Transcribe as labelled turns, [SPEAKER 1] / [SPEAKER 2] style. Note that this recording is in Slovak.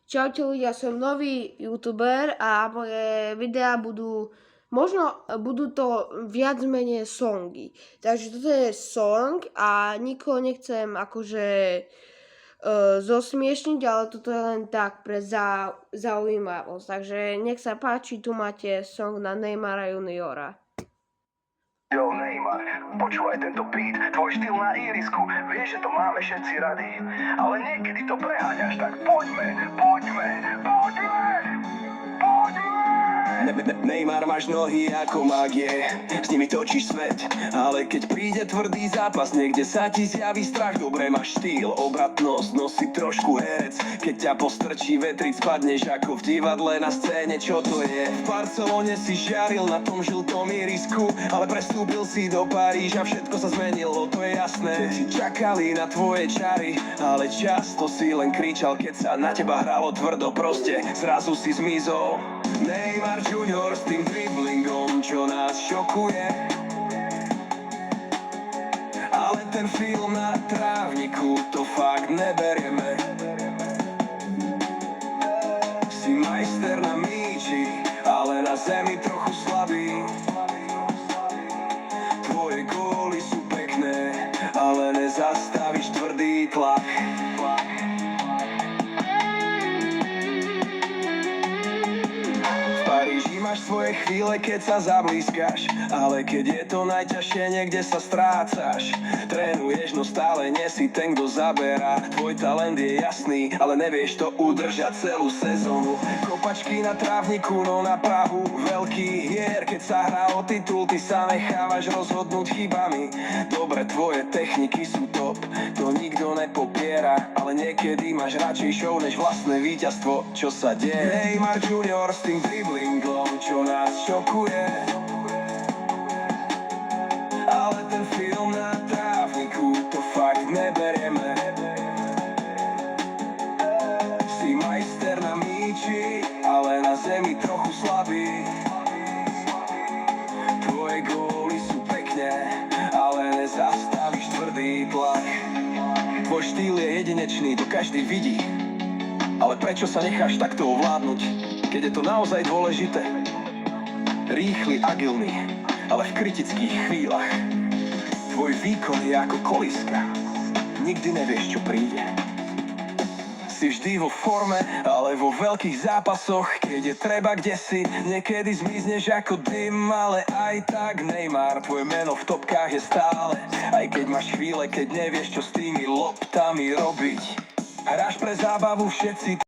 [SPEAKER 1] Čaute ľudia, som nový youtuber a moje videá budú to viac menej songy. Takže toto je song a nikoho nechcem akože zosmiešniť, ale toto je len tak pre zaujímavosť. Takže nech sa páči, tu máte song na Neymara Juniora.
[SPEAKER 2] Yo Neymar, počúvaj tento beat, tvoj štýl na irisku, vieš, že to máme všetci radi, ale niekedy to preháňaš, tak poďme.
[SPEAKER 3] Neymar, máš nohy ako magie, s nimi točíš svet, ale keď príde tvrdý zápas, niekde sa ti zjaví strach. Dobre máš štýl, obratnosť, nosí trošku herec, keď ťa postrčí vetriť, spadneš ako v divadle na scéne. Čo to je? V Barcelone si žiaril na tom žltom irisku, ale prestúpil si do Paríža, všetko sa zmenilo, to je jasné. Čakali na tvoje čary, ale často si len kričal, keď sa na teba hralo tvrdo, proste zrazu si zmizol. Neymar Junior s tým driblingom, čo nás šokuje, ale ten film na trávniku to fakt neberieme. Si majster na míči, ale na zemi trochu slabý. Tvoje góly sú pekné, ale nezastavíš tvrdý tlak. Máš svoje chvíle, keď sa zablízkaš, ale keď je to najťažšie, niekde sa strácaš. Trénuješ, no stále nie si ten, kto zaberá. Tvoj talent je jasný, ale nevieš to udržať celú sezónu. Kopačky na trávniku, no na prahu veľkých hier. Keď sa hrá o titul, ty sa nechávaš rozhodnúť chybami. Dobre, tvoje techniky sú top, to nikto nepopiera, ale niekedy máš radšej show než vlastné víťazstvo. Čo sa deje? Neymar Junior s tým driblingom, čo nás šokuje, ale ten film na trávniku to fakt neberieme. Si majster na míči, ale na zemi trochu slabý. Tvoje góly sú pekne, ale nezastavíš tvrdý tlak. Tvoj štýl je jedinečný, to každý vidí, ale prečo sa necháš takto ovládnuť, keď je to naozaj dôležité? Rýchly, agilný, ale v kritických chvíľach. Tvoj výkon je ako koliska, nikdy nevieš, čo príde. Si vždy vo forme, ale vo veľkých zápasoch, keď je treba kdesi, niekedy zmizneš ako dym, ale aj tak Neymar, tvoje meno v topkách je stále. Aj keď máš chvíle, keď nevieš, čo s tými loptami robiť. Hráš pre zábavu, všetci